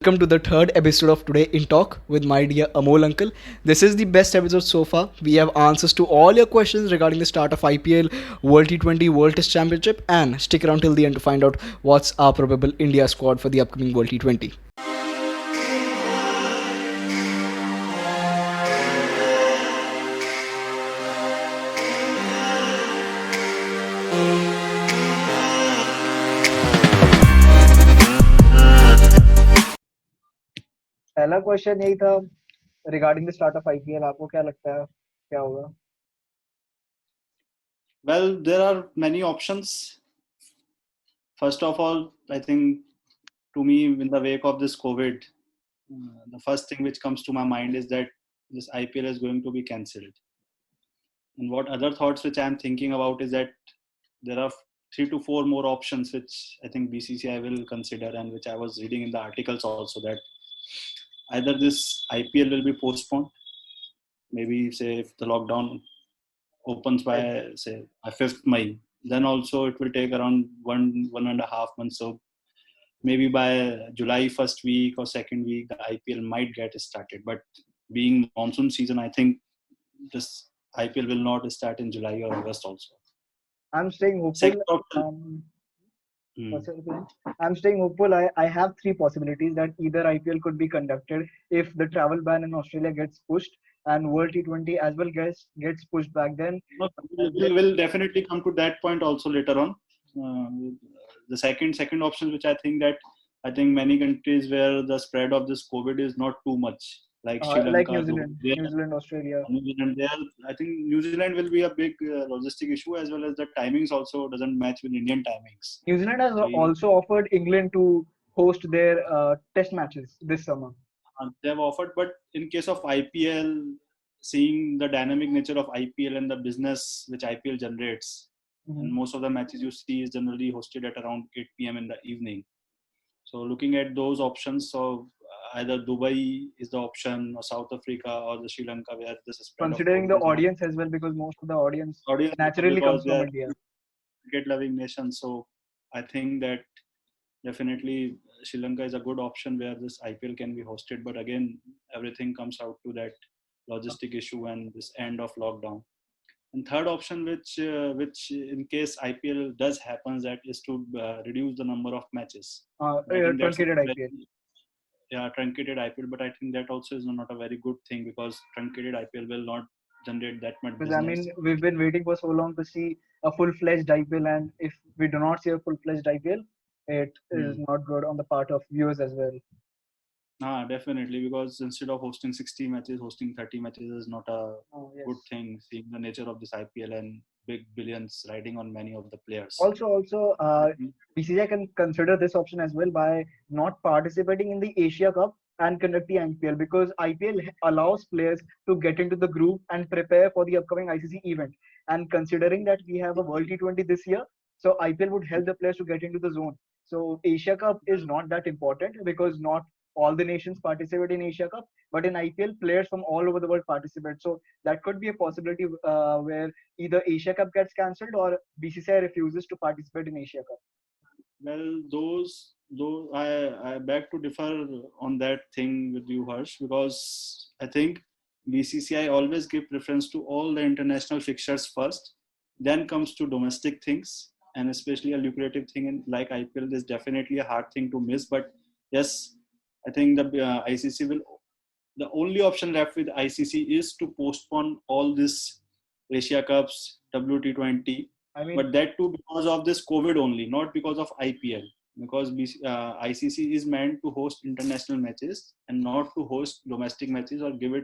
welcome to the third episode of Today in Talk with my dear Amol uncle. This is the best episode so far. We have answers to all your questions regarding the start of IPL, World T20, World Test Championship, and stick around till the end to find out what's our probable India squad for the upcoming World T20. पहला question यही था regarding the start of IPL आपको क्या लगता है क्या होगा Well, there are many options. First of all, I think to me, in the wake of this COVID, the first thing which comes to my mind is that this IPL is going to be cancelled. And what other thoughts which I am thinking about is that there are 3 to 4 more options which I think BCCI will consider, and which I was reading in the articles also, that either this IPL will be postponed, maybe say if the lockdown opens by say 5th May, then also it will take around 1.5 months. So maybe by July first week or second week, the IPL might get started. But being monsoon season, I think this IPL will not start in July or August also. I'm staying hopeful. Second option. What's your opinion? I'm staying hopeful. I have three possibilities that either IPL could be conducted if the travel ban in Australia gets pushed and World T20 as well gets pushed back. Then No, we'll definitely come to that point also later on. The second option, which I think many countries where the spread of this COVID is not too much, like Sri like Lanka, New Zealand, Australia. New Zealand, there I think New Zealand will be a big logistic issue, as well as the timings also doesn't match with Indian timings. New Zealand has So, also offered England to host their test matches this summer. they have offered, but in case of IPL, seeing the dynamic nature of IPL and the business which IPL generates, and most of the matches you see is generally hosted at around 8 p.m. in the evening. So looking at those options, so either Dubai is the option, or South Africa, or the Sri Lanka, where this spread of Considering the COVID is not. audience as well, because most of the audience Audience naturally because comes they from are India. cricket-loving nation. So I think that definitely Sri Lanka is a good option where this IPL can be hosted. But again, everything comes out to that logistic issue and this end of lockdown. And third option, which in case IPL does happens, that is to reduce the number of matches. I think that's Truncated very, IPL. truncated IPL, but I think that also is not a very good thing, because truncated IPL will not generate that much Because I business. mean, we've been waiting for so long to see a full-fledged IPL, and if we do not see a full-fledged IPL, it is not good on the part of viewers as well. Definitely, because instead of hosting 60 matches, hosting 30 matches is not a good thing, seeing the nature of this IPL and big billions riding on many of the players. Also, BCCI can consider this option as well by not participating in the Asia Cup and conducting IPL, because IPL allows players to get into the group and prepare for the upcoming ICC event. And considering that we have a World T20 this year, so IPL would help the players to get into the zone. So Asia Cup is not that important because not all the nations participate in Asia Cup, but in IPL, players from all over the world participate. So that could be a possibility where either Asia Cup gets cancelled or BCCI refuses to participate in Asia Cup. Well, those I beg to differ on that thing with you, Harsh, because I think BCCI always give preference to all the international fixtures first, then comes to domestic things, and especially a lucrative thing like IPL is definitely a hard thing to miss. But yes, I think the ICC will. The only option left with ICC is to postpone all this Asia Cups, WT20, but that too because of this COVID only, not because of IPL. Because ICC is meant to host international matches and not to host domestic matches or give it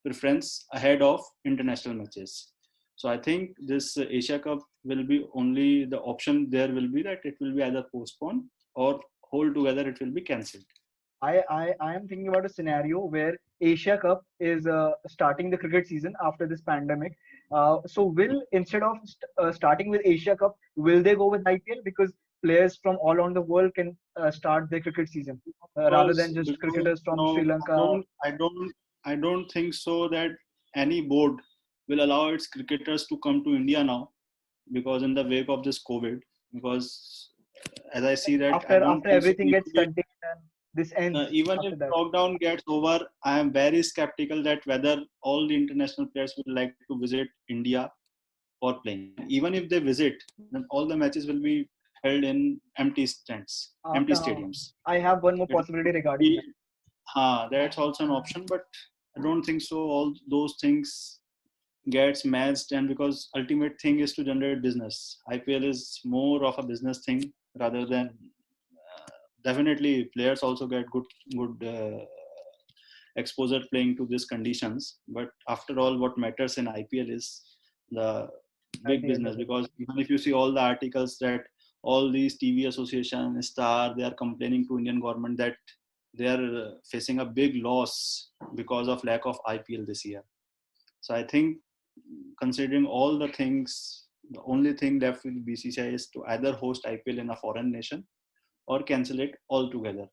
preference ahead of international matches. So I think this Asia Cup will be only the option. There will be that it will be either postponed or altogether it will be cancelled. I am thinking about a scenario where Asia Cup is starting the cricket season after this pandemic. So will instead of starting with Asia Cup, will they go with IPL, because players from all around the world can start their cricket season rather than just cricketers from Sri Lanka? I don't think so that any board will allow its cricketers to come to India now, because in the wake of this COVID, because as I see that After everything gets contained. this ends Even if after that. lockdown gets over, I am very skeptical that whether all the international players will like to visit India for playing. Even if they visit, then all the matches will be held in empty stands, empty stadiums. I have one more It possibility will regarding that. be, that's also an option, but I don't think so. All those things gets matched, and because ultimate thing is to generate business. IPL is more of a business thing rather than definitely players also get good exposure playing to these conditions. But after all, what matters in IPL is the At big the end business, of it. because even if you see all the articles that all these TV association star, they are complaining to Indian government that they are facing a big loss because of lack of IPL this year. So I think, considering all the things, the only thing left with BCCI is to either host IPL in a foreign nation or cancel it altogether.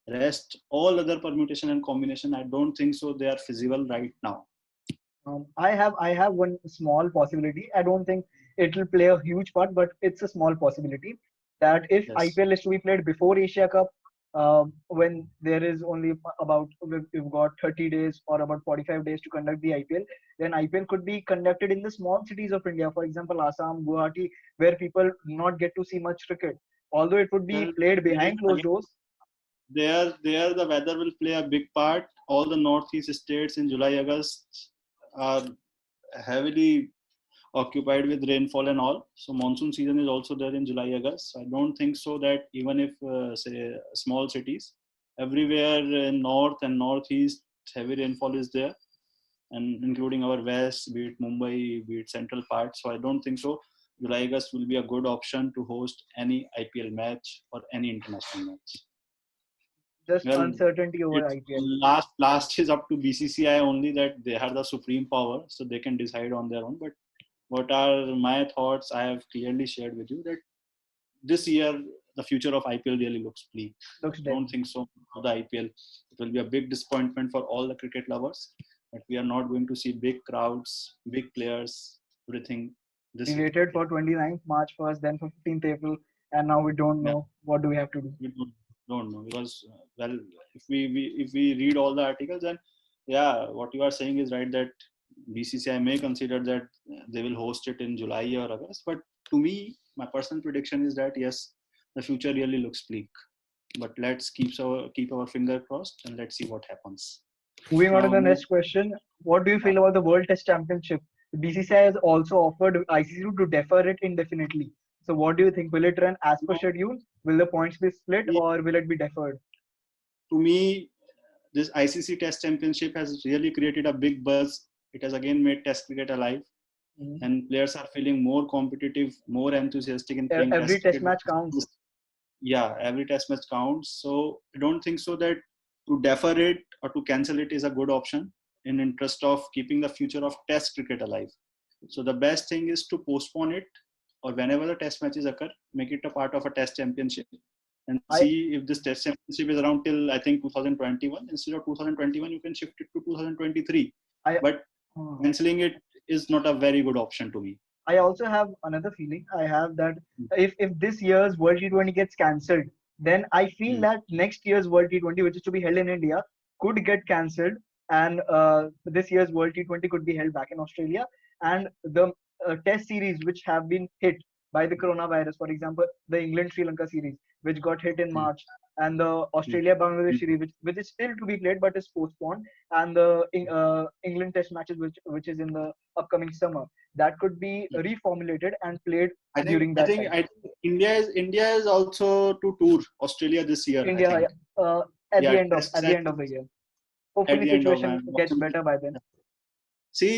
Rest, all other permutation and combination, I don't think so they are feasible right now. I have one small possibility. I don't think it will play a huge part, but it's a small possibility that if Yes. IPL is to be played before Asia Cup, when there is only about we've got 30 days or about 45 days to conduct the IPL, then IPL could be conducted in the small cities of India, for example, Assam, Guwahati, where people not get to see much cricket. Although it would be Well, played behind closed again, doors. there the weather will play a big part. All the northeast states in July, August are heavily occupied with rainfall and all. So monsoon season is also there in July, August. So I don't think so that even if say small cities, everywhere in north and northeast, heavy rainfall is there, and including our west, be it Mumbai, be it central part. So I don't think so. July, August will be a good option to host any IPL match or any international match. Just Well, uncertainty over it's IPL. last is up to BCCI only, that they have the supreme power, so they can decide on their own. But what are my thoughts? I have clearly shared with you that this year the future of IPL really looks bleak. Looks I don't dim. think so. For the IPL, it will be a big disappointment for all the cricket lovers. That we are not going to see big crowds, big players, everything We this year. waited for 29th March first, then 15th April, and now we don't Yeah, know what do we have to do. we don't know, because well, if we read all the articles, then yeah, what you are saying is right, that BCCI may consider that they will host it in July or August. But to me, my personal prediction is that yes, the future really looks bleak. But let's keep our finger crossed and let's see what happens. Moving on to Now the move. next question, what do you uh, feel about the World Test Championship? BCCI has also offered ICC to defer it indefinitely. So, what do you think? Will it run as per you schedule? Will the points be split, know, or will it be deferred? to me, this ICC Test Championship has really created a big buzz. It has again made Test cricket alive, Mhm. and players are feeling more competitive, more enthusiastic in playing Every Test Test cricket. match counts. Yeah, every Test match counts. So I don't think so that to defer it or to cancel it is a good option in interest of keeping the future of Test cricket alive. So the best thing is to postpone it, or whenever the Test matches occur, make it a part of a Test championship and I see if this Test championship is around till I think 2021. Instead of 2021, you can shift it to 2023. I But uh, canceling it is not a very good option to me. I also have another feeling. I have that if this year's World T20 gets cancelled, then I feel Mm. that next year's World T20, which is to be held in India, could get cancelled, and this year's World T20 could be held back in Australia, and the Test series which have been hit by the coronavirus, for example, the England Sri Lanka series, which got hit in Mm. March, and the Mm. Australia Bangladesh Mm. series, which is still to be played but is postponed, and the England Test matches, which is in the upcoming summer, that could be Mm. reformulated and played I think during I that think time. I think India is also to tour Australia this year. I India, think, at the yeah, end of test at the test end of the year. at Hopefully, the end of situation gets better by then. see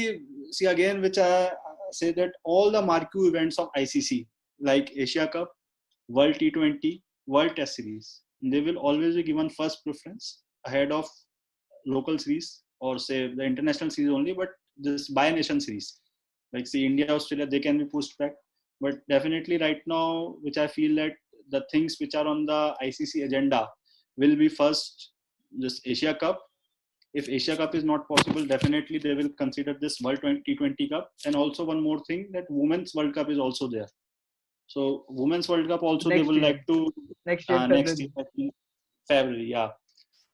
see again, which I say that all the marquee events of ICC like Asia Cup, World T20, World Test Series, they will always be given first preference ahead of local series, or say the international series only. But this by nation series, like see India, Australia, they can be pushed back. But definitely right now, which I feel that the things which are on the ICC agenda will be first this Asia Cup. If Asia Cup is not possible, definitely they will consider this World 2020 Cup. And also one more thing, that Women's World Cup is also there. So Women's World Cup also they Next will year, like to next year in next year, February. I think February, yeah.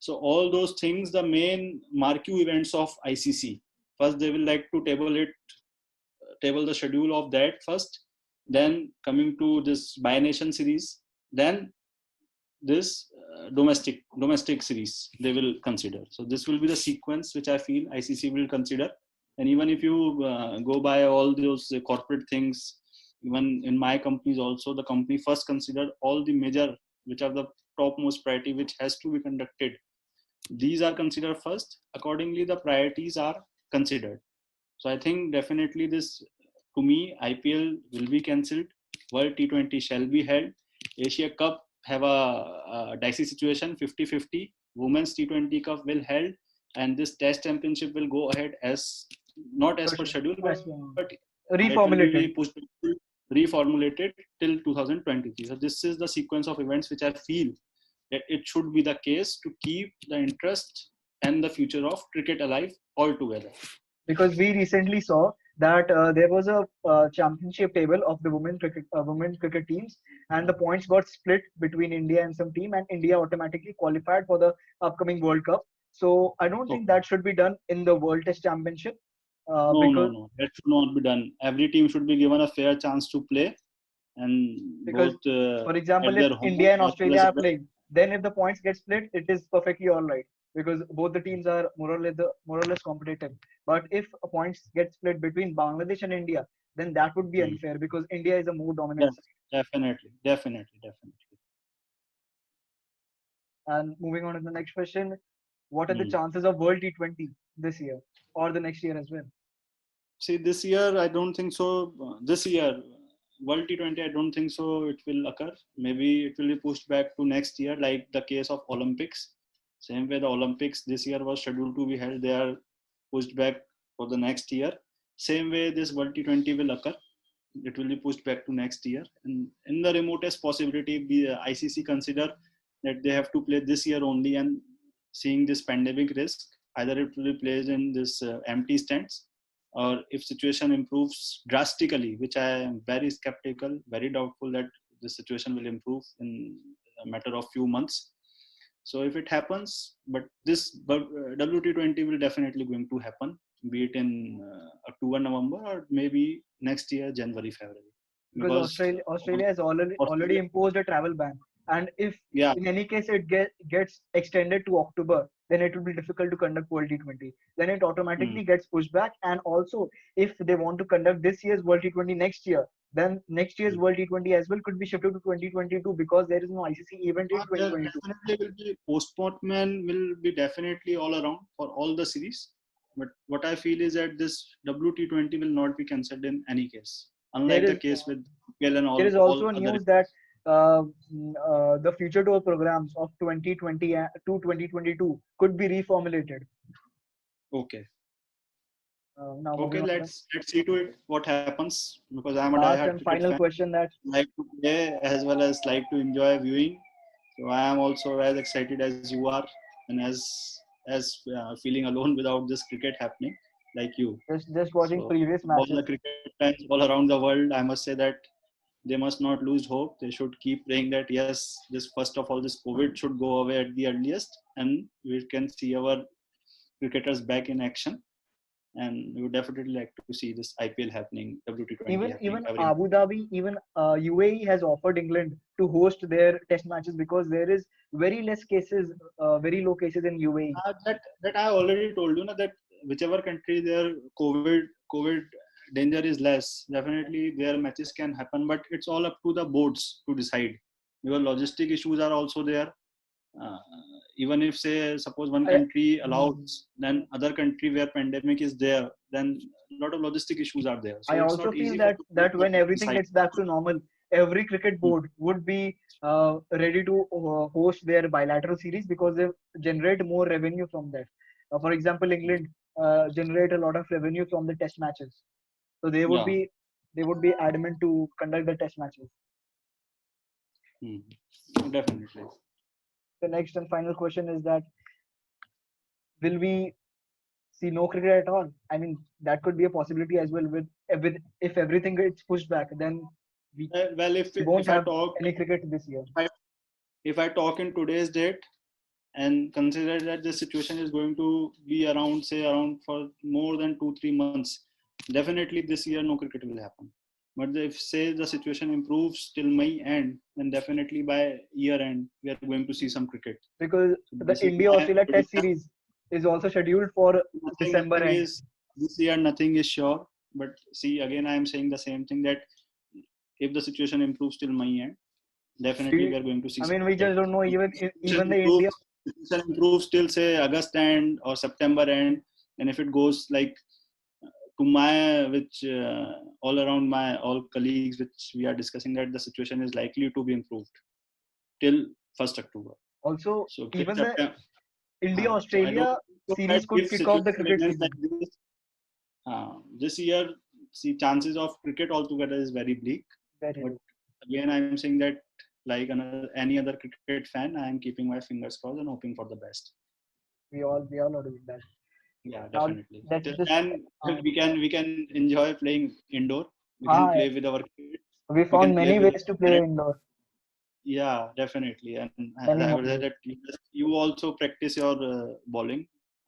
So all those things, the main marquee events of ICC. First, they will like to table the schedule of that first. Then coming to this bi-nation series. Then this domestic series they will consider. So this will be the sequence which I feel ICC will consider. And even if you go by all those corporate things, even in my companies also, the company first consider all the major, which are the topmost priority which has to be conducted. These are considered first. Accordingly, the priorities are considered. So I think definitely this, to me, IPL will be cancelled. World T20 shall be held. Asia Cup have a dicey situation, 50-50. Women's T20 Cup will held, and this Test Championship will go ahead as not as per schedule, but it will be Reformulated. pushed, reformulated till 2023. So this is the sequence of events which I feel that it should be the case to keep the interest and the future of cricket alive altogether. Because we recently saw that there was a championship table of the women cricket teams, and the points got split between India and some team, and India automatically qualified for the upcoming World Cup. So I don't think Okay. that should be done in the World Test Championship, No, no, because no. That should not be done. Every team should be given a fair chance to play, and because both for example, at if their home India and as well Australia as are abroad. playing, then if the points get split, it is perfectly all right because both the teams are more or less competitive. But if points get split between Bangladesh and India, then that would be Hmm. unfair because India is a more Yes, dominant side. definitely, definitely, definitely. And moving on to the next question, what are the Hmm. chances of World T20 this year or the next year as well? See, this year I don't think so. This year, World T20, I don't think so. It will occur. Maybe it will be pushed back to next year, like the case of Olympics. Same way the Olympics this year was scheduled to be held, they are pushed back for the next year. Same way this World T20 will occur. It will be pushed back to next year. And in the remotest possibility, ICC consider that they have to play this year only, and seeing this pandemic risk, either it will be placed in this empty stands, or if situation improves drastically, which I am very skeptical, very doubtful that the situation will improve in a matter of few months. So if it happens, but this WT20 will definitely going to happen, be it in October, November, or maybe next year, January, February, Because because Australia has already Australia, imposed a travel ban, and if yeah, in any case it gets extended to October, then it will be difficult to conduct World T20. Then it hmm, automatically gets pushed back, and also if they want to conduct this year's World T20 next year, then next year's World T20 as well could be shifted to 2022 because there is no ICC event in there 2022. definitely will be postponement will be definitely all around for all the series. But what I feel is that this WT20 will not be cancelled in any case, There unlike the is case with PL and there is all also other. news that the future tour programs of 2020 to 2022 could be reformulated. Okay. Now Okay, moving on to the let's see to it what happens, because I'm a last diehard and cricket final fan. question that Like to play as well as like to enjoy viewing. So I am also as excited as you are, and as feeling alone without this cricket happening, like you. just watching So previous all the matches. cricket fans all around the world, I must say that they must not lose hope. They should keep praying that yes, this first of all, this COVID should go away at the earliest, and we can see our cricketers back in action. And we would definitely like to see this IPL happening, WT20 happening Even every. Abu Dhabi, even UAE has offered England to host their test matches because there is very low cases in UAE. That I already told you, na, that whichever country their COVID danger is less, definitely their matches can happen. But it's all up to the boards to decide. Because logistic issues are also there. Uh, Even if say suppose one I, country hmm. allows, then other country where pandemic is there, then a lot of logistic issues are there. So I it's also not feel easy for the board that when to everything decide. gets back to normal, every cricket board would be ready to host their bilateral series because they generate more revenue from that. For example, England generate a lot of revenue from the test matches, so Yeah. they would be adamant to conduct the test matches. Hmm. Definitely. The next and final question is that will we see no cricket at all? I mean, that could be a possibility as well. With if everything gets pushed back, then we Well, we won't if I have talk any cricket this year. if I talk in today's date, and consider that the situation is going to be around, say, around for more than 2-3 months, definitely this year no cricket will happen. But if say the situation improves till May end, then definitely by year end we are going to see some cricket. Because So the this is India my Australia Test prediction. series is also scheduled for December Nothing end. is this year. Nothing is sure. But see, again, I am saying the same thing that if the situation improves till May end, definitely we We, are going to see I some mean, we cricket. just don't know. If Even the even situation the improves, India. situation improves till say August end or September end, and if it goes like to my which all around my all colleagues which we are discussing that the situation is likely to be improved till 1st October. Also, So till even the September. India So I don't Australia know that series could if kick off the situation cricket remains like season. this year, see chances of cricket altogether is very bleak. Very But low. again, I'm saying that like any other cricket fan, I am keeping my fingers crossed and hoping for the best. We all are doing that. Yeah, Now definitely. let's Till just. then, Uh, we can enjoy playing indoor. We can ah, play with our kids. we We can found play many with ways to our play parents. indoor. Yeah, definitely. And as Many I more would say ways. that you also practice your bowling.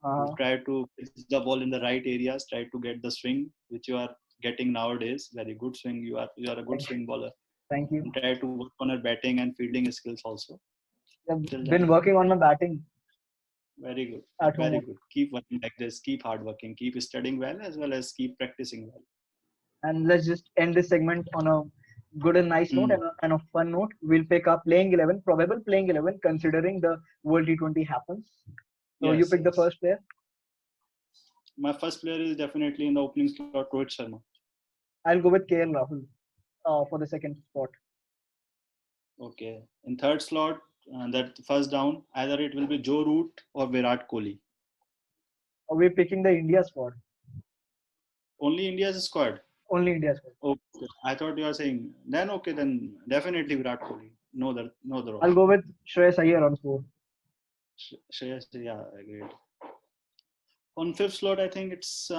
You Uh, try to pitch the ball in the right areas. Try to get the swing which you are getting nowadays. Very good swing. You are a good thank, swing bowler. thank you. And try to work on your batting and fielding skills also. I've Till been then, working on my batting very good, at very home. good. Keep working like this. Keep hard working. Keep studying well as keep practicing well. And let's just end this segment on a good and nice note Hmm. and a fun note. We'll pick up playing 11, probable playing 11, considering the World T20 happens. So you Yes, pick the yes. first player. My first player is definitely in the opening slot, Rohit Sharma. I'll go with KL Rahul for the second spot. Okay. In third slot, that first down, either it will be Joe Root or Virat Kohli. We're picking the India squad. Only India's squad. Only India squad. Okay. I thought you were saying then okay, then definitely Virat Kohli. No other I'll go option. with Shreyas Iyer on 4. Shreyas, yeah, agreed. On fifth slot, I think it's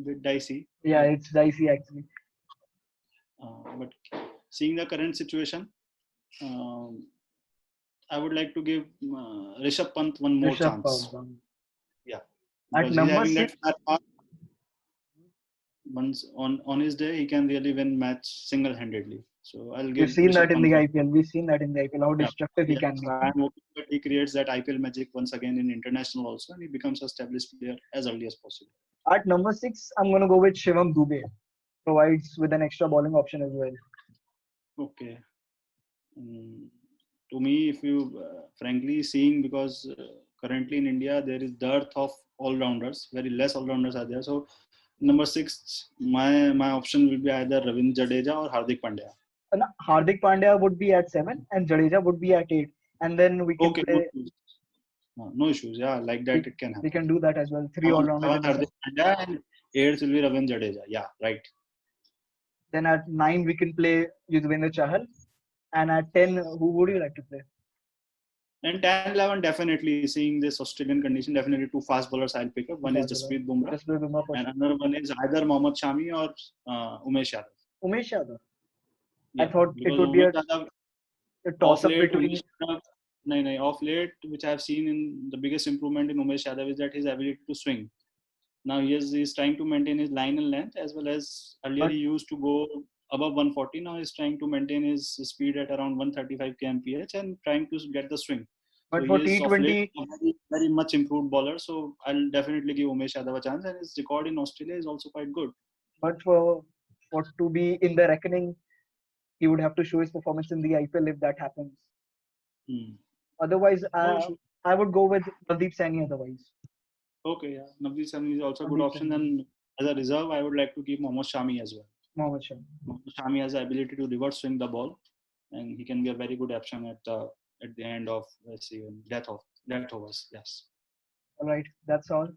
bit dicey. Yeah, Like, it's dicey actually. but seeing the current situation, um, I would like to give Rishabh Pant one more Rishabh chance. Pant. Yeah, At because he's number having that 6, fat pass. Once on his day, he can really win match single-handedly. So I'll we've give seen that Rishabh in the Pant one. IPL. We've seen that in the IPL, how Yeah, destructive he yeah. can So be. I'm hoping that he creates that IPL magic once again in international also, and he becomes a established player as early as possible. At number 6, I'm going to go with Shivam Dubey. Provides with an extra bowling option as well. Okay. Mm, to me, if you frankly seeing because currently in India there is dearth of all-rounders, very less all-rounders are there. So number six, my option will be either Ravindra Jadeja or Hardik Pandya. And Hardik Pandya would be at 7 and Jadeja would be at 8. And then we can Okay, no play, issues. No issues. Yeah, like we, that it can we happen. can do that as well. 3 all Seven, rounders seven in the Hardik side. Pandya and eighth will be Ravindra Jadeja. Yeah, right. Then at 9, we can play Yuzvendra Chahal. And at 10, who would you like to play? And 10, 11, definitely seeing this Australian condition, definitely two fast bowlers I'll pick up. Too One is fast bowler. Jasprit Bumrah Just play Bumrah for and sure. another one is either Mohammad Shami or Umesh Yadav. Umesh Yadav. I Yeah, thought it because would be Umesh Yadav a of toss up late, between. Umesh Yadav, of late, which I've seen in the biggest improvement in Umesh Yadav is that his ability to swing. Now he's trying to maintain his line and length as well as earlier But he used to go above 140. Now he's trying to maintain his speed at around 135 kmph and trying to get the swing. So but he for is of late T20, a very, very much improved bowler. So I'll definitely give Umesh Yadav a chance, and his record in Australia is also quite good. but for to be in the reckoning, he would have to show his performance in the IPL if that happens. Hmm. Otherwise, No issue. I would go with Navdeep Saini otherwise. Okay, yeah. Navdeep Sami is also a good Navdeep option. Saini, And as a reserve, I would like to keep Mohammad Shami as well. Mohammad Shami. Mohammad Shami has the ability to reverse swing the ball, and he can be a very good option at the end of let's see death overs. Yes. All right, that's all.